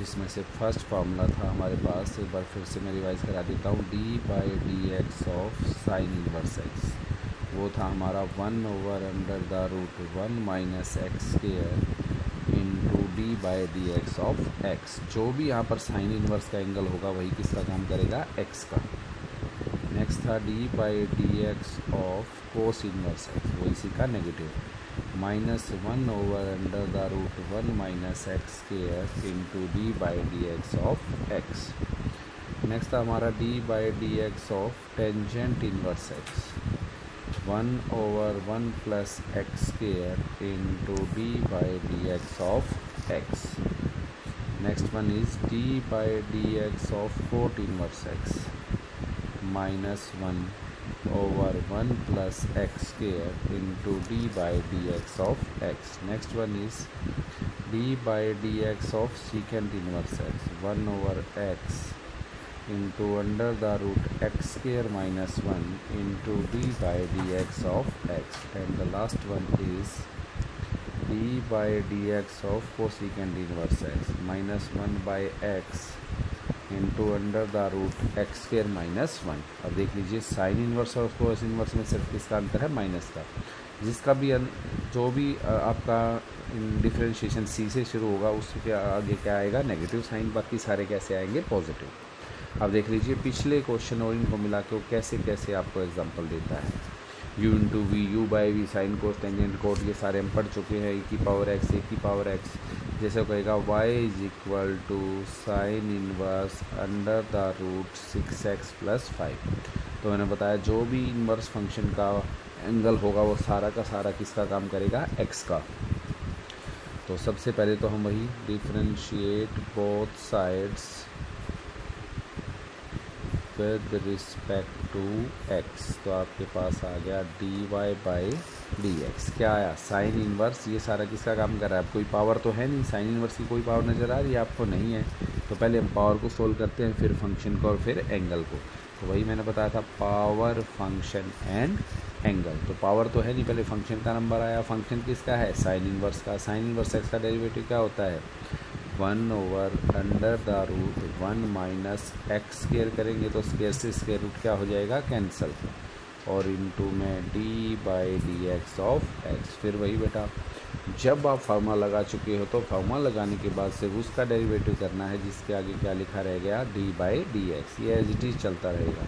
जिसमें से first formula था हमारे पास, एक बार फिर से मैं रिवाइज करा देता हूँ, D by D x of sine inverse x, वो था हमारा 1/√1 minus x square into d by D x of x. जो भी यहाँ पर साइन इनवर्स का एंगल होगा वही किसका काम करेगा, एक्स का। नेक्स्ट था D by D x of cos inverse x, वो इसी का negative, -1/√1 minus x square into d by D x of x. Next था हमारा D by D x of tangent inverse x, 1/1 plus X square into d by D x of x. Next one is D by D x of coat inverse x, -1/1 plus x square into d by dx of x. Next one is d by dx of secant inverse x, 1/x into x square minus 1 into d by dx of x. And the last one is d by dx of cosecant inverse x, -1/x into x square minus 1। अब देख लीजिए sign inverse और कोस inverse में सिर्फ किसका अंतर है, minus का। जिसका भी जो भी आपका डिफरेंशिएशन सी से शुरू होगा उसके आगे क्या आएगा, नेगेटिव साइन, बाकी सारे कैसे आएंगे, पॉजिटिव। अब देख लीजिए पिछले क्वेश्चन और इनको मिला के वो कैसे कैसे आपको एग्जांपल देता है। u into V, U by V, sine cos tangent cot, ये सारे हम पढ़ चुके हैं। e की पावर x, a की पावर x, जैसे वो कहेगा y is equal to sine inverse √6x + 5। तो मैंने बताया जो भी इनवर्स फंक्शन का एंगल होगा वो सारा का सारा किसका काम करेगा, x का। तो सबसे पहले तो हम वही differentiate both sides with respect to x। तो आपके पास आ गया dy बाई dx, क्या आया, साइन इनवर्स। ये सारा किसका काम कर रहा है, अब कोई पावर तो है नहीं, साइन इनवर्स की कोई पावर नज़र आ रही है आपको, नहीं है। तो पहले हम पावर को सोल्व करते हैं, फिर फंक्शन को और फिर एंगल को। तो वही मैंने बताया था, पावर, फंक्शन एंड एंगल। तो पावर तो है नहीं, पहले फंक्शन का नंबर आया। फंक्शन किसका है, साइन इनवर्स का। साइन इनवर्स एक्स का डेरिवेटिव क्या होता है, 1/√1 माइनस एक्स स्क्वायर करेंगे तो स्क्वायर से स्क्वायर रूट क्या हो जाएगा, कैंसिल, और इनटू में D by D x of x. फिर वही बेटा, जब आप फार्मूला लगा चुके हो तो फार्मूला लगाने के बाद सिर्फ उसका डेरिवेटिव करना है जिसके आगे क्या लिखा रह गया, डी बाई डी एक्स। ये एज इट इज़ चलता रहेगा,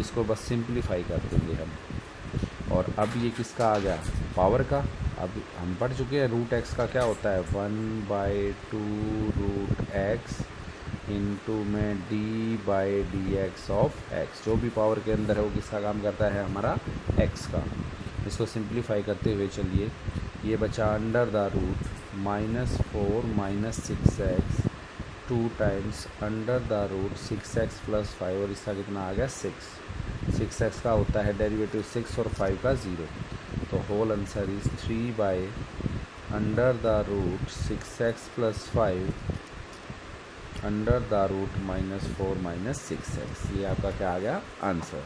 इसको बस सिंप्लीफाई कर देंगे हम। और अब ये किसका आ गया, पावर का। अब हम पढ़ चुके हैं रूट एक्स का क्या होता है, 1/2√x इंटू में D by D x of x. जो भी पावर के अंदर है वो किसका काम करता है, हमारा एक्स का। इसको सिंप्लीफाई करते हुए चलिए, ये बचा -4 माइनस 6x 2 टाइम्स √6x + 5, और इसका कितना आ गया, 6x का होता है डेरिवेटिव 6 और 5 का 0। तो whole answer is 3/√6x + 5 √-4 minus 6x। ये आपका क्या आ गया, आंसर।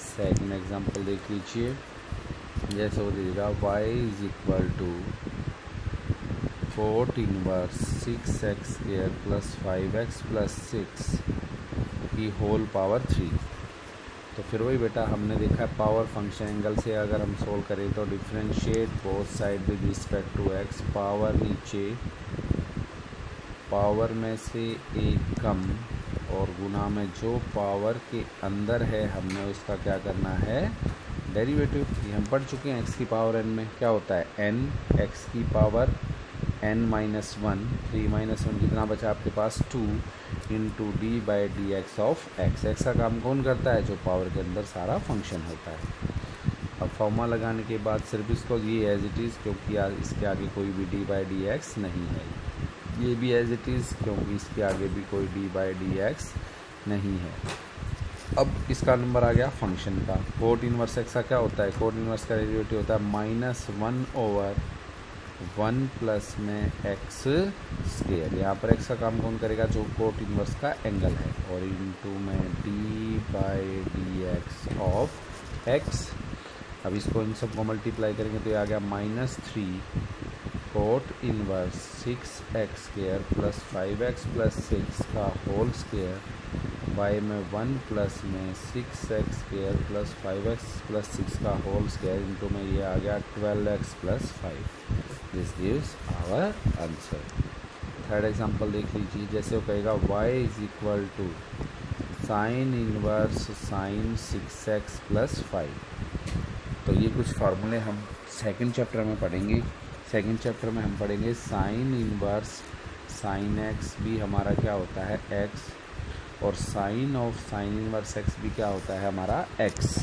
सेकंड एग्जांपल देख लीजिए, जैसे वो दीजिएगा y is equal to 4 inverse 6x square + 5x + 6 की होल पावर 3। तो फिर वही बेटा, हमने देखा है पावर फंक्शन एंगल से अगर हम सोल्व करें तो differentiate both side with respect to x। Power नीचे, पावर में से एक कम, और गुना में जो पावर के अंदर है हमने उसका क्या करना है, डेरिवेटिव। ये हम पढ़ चुके हैं, x की पावर n में क्या होता है, n, x की पावर n-1, 3-1 कितना बचा आपके पास, 2 into d by D x of X. X का काम कौन करता है, जो पावर के अंदर सारा फंक्शन होता है। अब फॉर्मूला लगाने के बाद सिर्फ इसको ये एज इट इज़, क्योंकि इसके आगे कोई भी डी बाई डी एक्स नहीं है। ये भी एज इट इज़, क्योंकि इसके आगे भी कोई डी बाई डी एक्स नहीं है। अब इसका नंबर आ गया फंक्शन का। कोट इनवर्स एक्स का क्या होता है, कोट इनवर्स का डेरिवेटिव होता है -1/1 प्लस में एक्स स्क्वायर। यहाँ पर एक्स का काम कौन करेगा, जो कोट इनवर्स का एंगल है, और इनटू में D by D x of x. अब इसको इन सबको मल्टीप्लाई करेंगे तो ये आ गया -3 cot inverse 6x square plus 5x plus 6 का होल स्क्वायर बाय में 1 प्लस में 6x square plus 5x plus 6 का होल स्क्वायर इंटू में ये आ गया 12x plus 5। This gives our answer. Third example देख लीजिए, जैसे वो कहेगा y is equal to sine inverse sine 6x plus 5। तो ये कुछ फार्मूले हम सेकंड चैप्टर में पढ़ेंगे। सेकंड चैप्टर में हम पढ़ेंगे साइन इनवर्स साइन x भी हमारा क्या होता है x, और sine of sine inverse x भी क्या होता है हमारा x।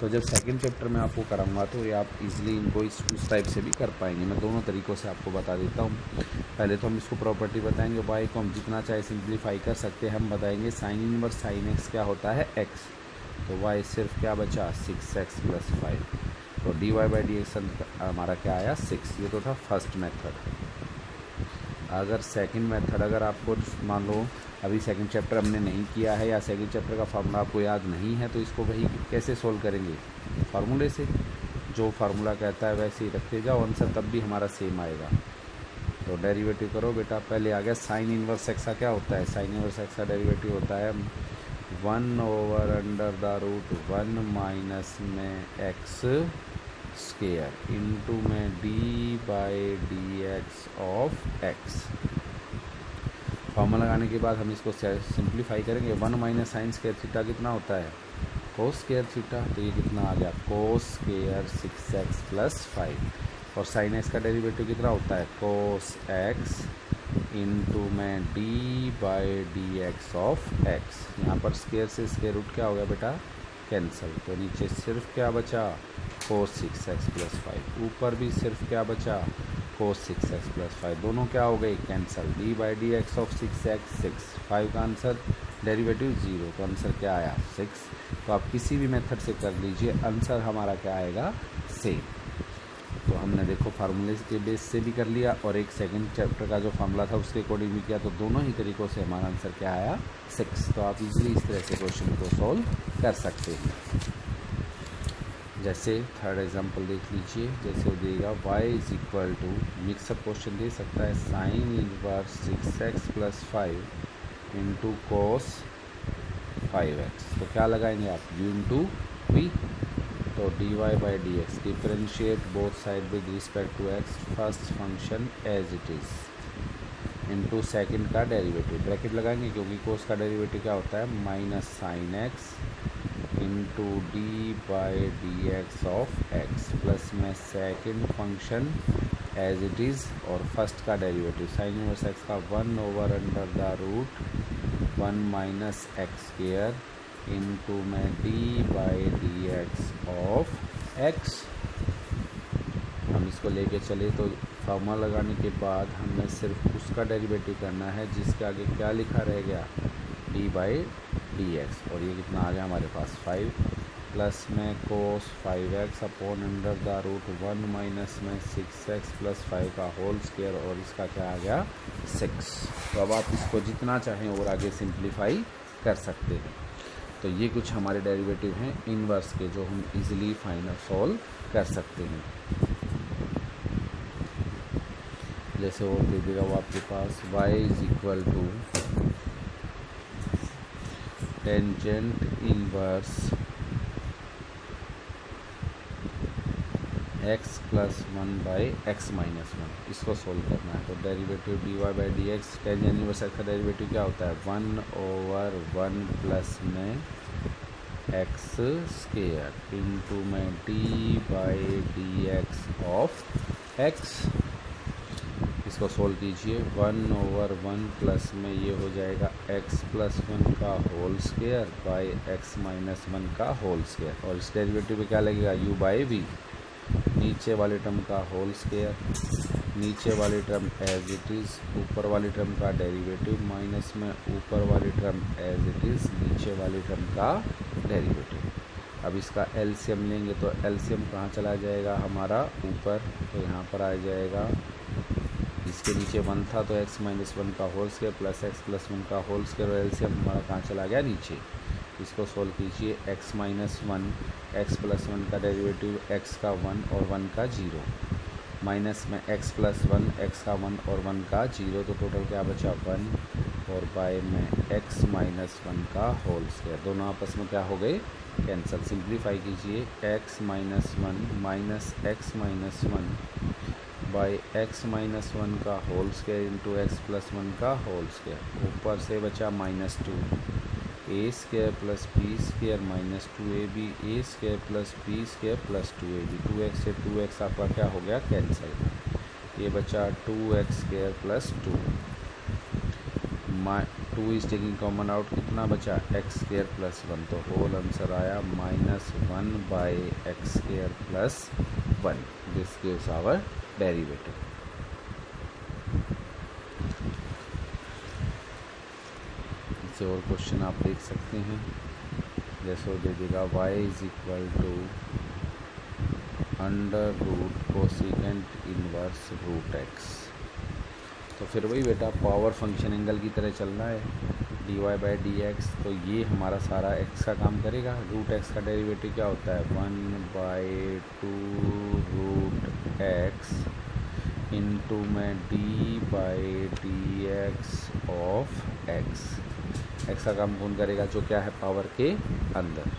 तो जब सेकंड चैप्टर में आपको कराऊंगा तो ये आप इजीली इनको उस टाइप से भी कर पाएंगे। मैं दोनों तरीक़ों से आपको बता देता हूँ। पहले तो हम इसको प्रॉपर्टी बताएंगे, y को हम जितना चाहे सिंप्लीफाई कर सकते हैं। हम बताएंगे साइन इनवर्स साइन x क्या होता है x, तो y सिर्फ क्या बचा 6x प्लस 5, तो dy बाई डी एक्स हमारा क्या आया 6। ये तो था फर्स्ट मेथड। अगर सेकंड मेथड अगर आपको मान लो अभी सेकंड चैप्टर हमने नहीं किया है या सेकंड चैप्टर का फार्मूला आपको याद नहीं है, तो इसको वही कैसे सोल्व करेंगे, फार्मूले से। जो फार्मूला कहता है वैसे ही रखते जाओ, आंसर तब भी हमारा सेम आएगा। तो डेरिवेटिव करो बेटा। पहले आ गया साइन इनवर्स एक्स का क्या होता है, साइन इनवर्स एक्स का डेरिवेटिव होता है 1 over under the root 1 minus में एक्स स्क्वायर इंटू में D by D x of X. Formula लगाने के बाद हम इसको सिंप्लीफाई करेंगे। 1 माइनस साइन स्क्वायर थीटा कितना होता है कोस स्क्वायर थीटा, तो ये कितना आ गया कोस स्क्वायर 6x प्लस 5। और साइन एक्स का डेरिवेटिव कितना होता है कोस एक्स इंटू में D by D x of x. यहाँ पर स्क्वायर से स्क्वायर रूट क्या हो गया बेटा कैंसिल, तो नीचे सिर्फ क्या बचा कोस 6x प्लस 5, ऊपर भी सिर्फ क्या बचा कोस 6x प्लस 5, दोनों क्या हो गए cancel. D by D x of 6x 6, 5 का आंसर डेरिवेटिव 0, तो आंसर क्या आया 6। तो आप किसी भी मेथड से कर लीजिए, आंसर हमारा क्या आएगा सेम। तो हमने देखो फार्मूले के बेस से भी कर लिया और एक सेकंड चैप्टर का जो फार्मूला था उसके अकॉर्डिंग भी किया, तो दोनों ही तरीक़ों से हमारा आंसर क्या आया 6। तो आप इजीली इस तरह से क्वेश्चन को सॉल्व कर सकते हैं। जैसे थर्ड एग्जांपल देख लीजिए, जैसे वो देगा y is equal to mixup question दे सकता है sine inverse 6x plus 5 into cos 5x। तो क्या लगाएंगे आप u इंटू वी, तो dy by D x differentiate both side with respect to x first function as it is into second का derivative, bracket लगाएंगे क्योंकि कोस का derivative क्या होता है minus sine x into d by D x of x plus में second function as it is और first का डेरिवेटिव साइन इनवर्स एक्स का 1 over under the root 1 minus x square into में D by D x of x. हम इसको लेके चले तो फार्मूला लगाने के बाद हमें सिर्फ उसका डेरिवेटिव करना है जिसके आगे क्या लिखा रह गया डी बाई डी एक्स, और ये कितना आ गया हमारे पास 5 प्लस में cos 5x upon under the root 1 minus में 6x प्लस 5 का होल स्क्वायर, और इसका क्या आ गया 6। तो अब आप इसको जितना चाहें और आगे सिंप्लीफाई कर सकते हैं। तो ये कुछ हमारे डेरिवेटिव हैं इनवर्स के जो हम इजीली फाइनल सॉल्व कर सकते हैं। जैसे और दे देगा वो आपके पास y is equal to tangent inverse x plus 1 by x minus 1, इसको सोल्व करना है। तो derivative D Y by D X tangent inverse x का डेरिवेटिव क्या होता है 1 ओवर 1 प्लस में एक्स स्क्वायर इंटू में D by D x of X. इसको सोल्व कीजिए 1 ओवर 1 प्लस में ये हो जाएगा x प्लस 1 का whole square by x minus 1 का होल स्क्वायर, और इस डेरिवेटिव पे क्या लगेगा u बाई वी, नीचे वाले टर्म का होल स्क्वायर, नीचे वाली टर्म एज इट इज़, ऊपर वाली टर्म का डेरिवेटिव माइनस में ऊपर वाली टर्म एज इट इज़, नीचे वाली टर्म का डेरिवेटिव। अब इसका एलसीएम लेंगे तो एलसीएम कहाँ चला जाएगा हमारा ऊपर, तो यहाँ पर आ जाएगा इसके नीचे 1 था तो x माइनस 1 का whole square plus X plus 1 का होल स्क्वायर, और एलसीएम हमारा कहाँ चला गया नीचे। इसको सोल्व कीजिए x माइनस 1 एक्स प्लस 1 का डेरिवेटिव x का 1 और 1 का 0 माइनस में एक्स प्लस वन, एक्स का वन और वन का जीरो, तो टोटल क्या बचा 1, और बाय में एक्स माइनस वन का होल स्क्वायर। दोनों आपस में क्या हो गए, कैंसिल। सिंप्लीफाई कीजिए, x minus one minus x minus one by x minus one का whole square into x plus one का होल स्क्वायर। ऊपर से बचा minus two, a square plus B square minus two A B, A square plus B square plus two A B. 2x से 2x आपका क्या हो गया, कैंसिल। ये बचा 2x square plus two, 2 is taking common out, कितना बचा X square plus one, तो होल आंसर आया minus one by x square plus one. This gives our derivative. इससे और क्वेश्चन आप देख सकते हैं, जैसे वो दे देगा y is equal to under root cosecant inverse root X. तो फिर वही बेटा पावर फंक्शन एंगल की तरह चलना है, D Y by D X. तो ये हमारा सारा एक्स का काम करेगा। रूट एक्स का डेरिवेटिव क्या होता है, 1/2 रूट एक्स इंटू में D by D x of X. X का काम कौन करेगा, जो क्या है पावर के अंदर।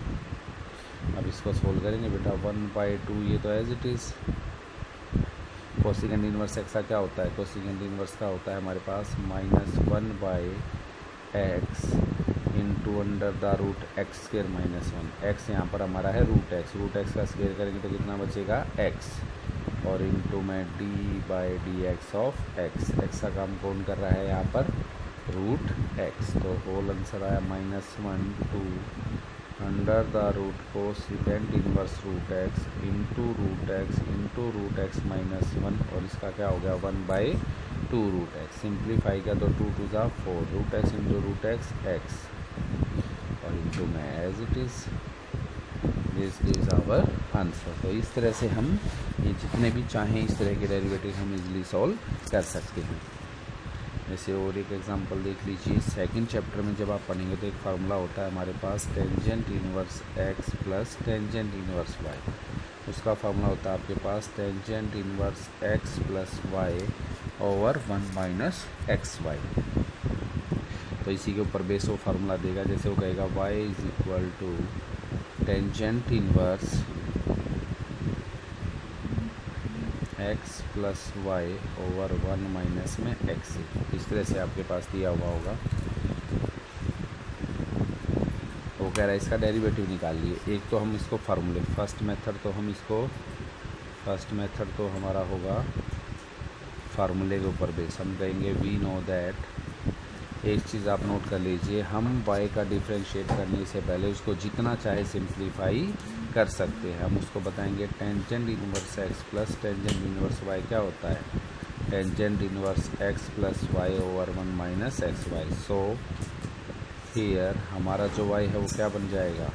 अब इसको सोल्व करेंगे बेटा, 1/2 ये तो as it is. Cosecant inverse x का क्या होता है, कोसिकेंट इनवर्स का होता है हमारे पास -1/x into under the root X square minus one. एक्स यहाँ पर हमारा है रूट एक्स का स्क्वायर करेंगे तो कितना बचेगा एक्स, और इंटू में D by D x of X. X का काम कौन कर रहा है यहाँ पर, रूट एक्स। तो होल आंसर आया -1/2 under the root cosecant inverse root X into root X minus one, और इसका क्या हो गया 1/2 रूट एक्स। सिंप्लीफाई किया तो 2 2 ज़ा 4, root X into root X X, और इंटू में as it is. This is our answer. तो इस तरह से हम ये जितने भी चाहें इस तरह के डेरिवेटिव हम इजीली सॉल्व कर सकते हैं। जैसे और एक एग्जांपल देख लीजिए, सेकंड चैप्टर में जब आप पढ़ेंगे तो एक फार्मूला होता है हमारे पास, tangent inverse x plus tangent inverse y. उसका फार्मूला होता है आपके पास tangent inverse x plus Y over 1 minus x y. तो इसी के ऊपर बेस वो फार्मूला देगा, जैसे वो कहेगा Y is equal to tangent inverse x plus Y over 1 minus में एक्स। इस तरह से आपके पास दिया हुआ होगा। वो कह रहा है इसका डेरिवेटिव निकालिए। एक तो हम इसको फार्मूले, फर्स्ट मेथड तो हमारा होगा फार्मूले के ऊपर बेस। हम कहेंगे वी नो दैट, एक चीज़ आप नोट कर लीजिए, हम y का डिफ्रेंशिएट करने से पहले उसको जितना चाहे सिंप्लीफाई कर सकते हैं। हम उसको बताएंगे tangent inverse x plus tangent inverse Y क्या होता है, tangent inverse x plus Y over 1 minus x Y. So here हमारा जो y है वो क्या बन जाएगा,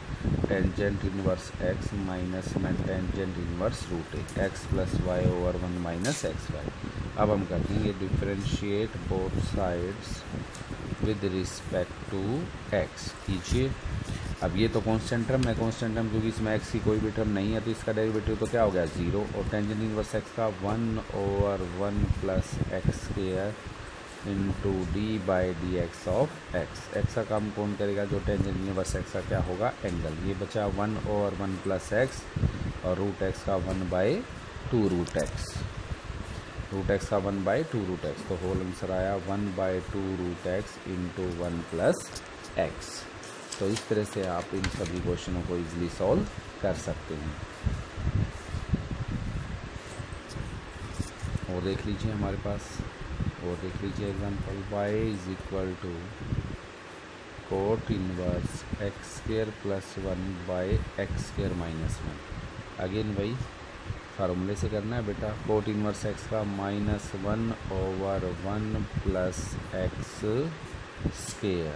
टेंजेंट इनवर्स एक्स माइनस में tangent inverse root X plus Y over 1 minus x Y. अब हम कर देंगे differentiate both sides with respect to X कीजिए। अब ये तो कांस्टेंट टर्म है, कांस्टेंट टर्म क्योंकि इसमें एक्स की कोई भी टर्म नहीं है, तो इसका डेरिवेटिव तो क्या हो गया 0, और टेंजेंट इनवर्स एक्स का 1 over 1 plus X square into d by D x of X. X का काम कौन करेगा, जो टेंजेंट इनवर्स एक्स का क्या होगा एंगल। ये बचा 1 ओवर 1 प्लस एक्स और रूट एक्स का 1/2 रूट एक्स, रूट एक्स का 1/2 रूट एक्स। तो होल आंसर आया 1/2 root X into 1 plus X. तो इस तरह से आप इन सभी क्वेश्चनों को इजीली सॉल्व कर सकते हैं। और देख लीजिए हमारे पास, और देख लीजिए example, y is equal to cot inverse X square plus 1 by x square minus 1। Again वही फार्मूले से करना है बेटा, कोट इनवर्स एक्स का -1 ओवर 1 प्लस एक्स स्क्वायर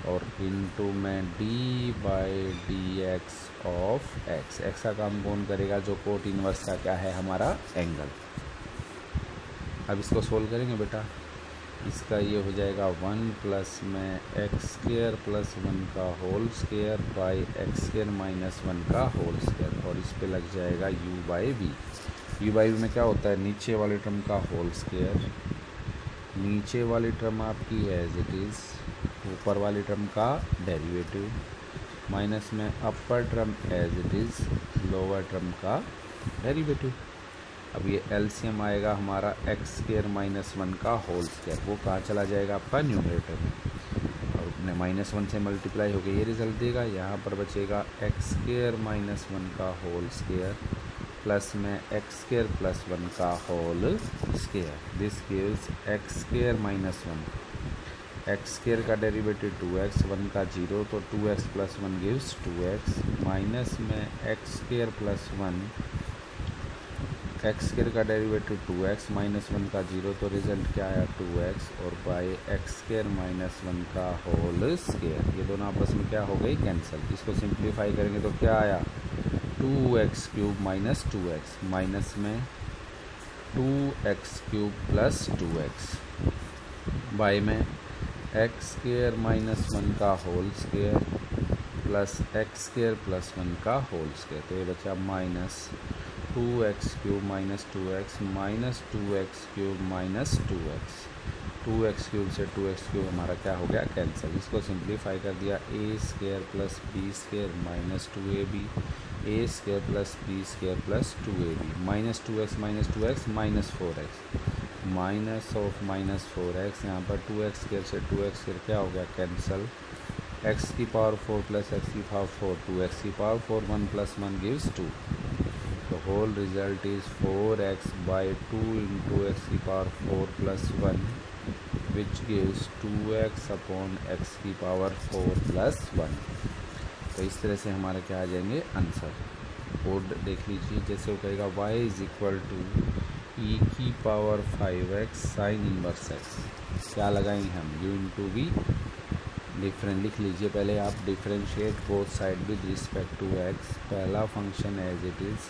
और इंटू में D by D x of X. X का काम कौन करेगा, जो कोट इनवर्स का क्या है हमारा एंगल। अब इसको सोल्व करेंगे बेटा, इसका ये हो जाएगा 1 प्लस में एक्स स्क्वायर प्लस 1 का whole square by x square minus 1 का होल स्क्वायर, और इस पे लग जाएगा u by V. u by v में क्या होता है, नीचे वाली टर्म का होल स्क्वायर, नीचे वाली टर्म आपकी है एज इट इज़, ऊपर वाली टर्म का डेरिवेटिव, माइनस में upper term as it is, lower term का डेरिवेटिव। अब ये एलसीएम आएगा हमारा एक्स स्क्वायर माइनस वन का होल स्क्वायर, वो कहाँ चला जाएगा आपका न्यूमरेटर में, और अपने माइनस वन से मल्टीप्लाई होकर ये रिजल्ट देगा। यहाँ पर बचेगा एक्स स्क्वायर माइनस वन का होल स्क्वायर प्लस में एक्स स्क्वायर प्लस वन का whole square, this gives x square minus one, x square का डेरिवेटिव 2x, वन का 0 तो 2x plus one gives 2x, minus में x square plus one, x square का derivative 2x, minus one का 0 तो result क्या आया 2x, और by x square minus one का होल स्क्वायर, ये दोनों आपस में क्या हो गई, कैंसिल। इसको सिंप्लीफाई करेंगे तो क्या आया 2x cube minus 2x, minus में 2x cube plus 2x, by में एक्स स्क्वायर माइनस वन का whole square plus X square plus one का होल स्क्वायर, तो ये बचा minus 2x cube minus 2x minus 2x cube minus 2x, 2x cube से 2x cube हमारा क्या हो गया, कैंसिल। इसको सिंप्लीफाई कर दिया, a square plus B square minus 2ab, a square plus B square plus 2ab, minus 2x minus 4x, minus of minus 4x, यहाँ पर 2x स्क्वायर से 2x स्क्वायर क्या हो गया, कैंसिल, x की पावर 4 प्लस x की power 4, 2x की power 4, 1 plus 1 gives 2, the whole result is 4x by 2 into x की power 4 plus 1 which gives 2x upon x की पावर 4 plus 1। तो इस तरह से हमारे क्या आ जाएंगे आंसर। कोड देख लीजिए, जैसे वो कहेगा y इज इक्वल टू ई की power 5x sign inverse x, क्या लगाएंगे हम u इंटू वी, डिफरेंट लिख लीजिए पहले आप, differentiate both side with respect to x, पहला function as it is,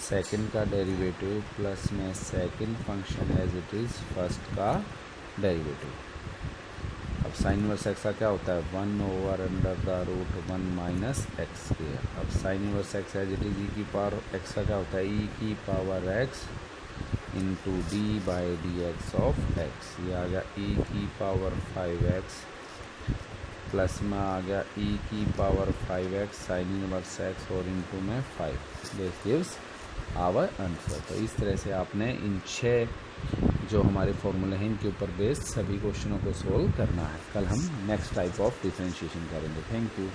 second का डेरिवेटिव प्लस में second function as it is first का डेरिवेटिव। अब साइन इनवर्स एक्स का क्या होता है, 1 over under the root 1 minus x square. अब sine inverse x as it is e की पावर एक्स का क्या होता है, ई की power x into d by D x of x, ये आ गया ई की पावर 5x प्लस में आ गया e की power 5x sign inverse x और इंटू में 5, दिस गिव्स आवर आंसर। तो इस तरह से आपने इन 6 जो हमारे फॉर्मूले हैं इनके ऊपर बेस्ड सभी क्वेश्चनों को सोल्व करना है। कल हम नेक्स्ट टाइप ऑफ डिफरेंशिएशन करेंगे। Thank you.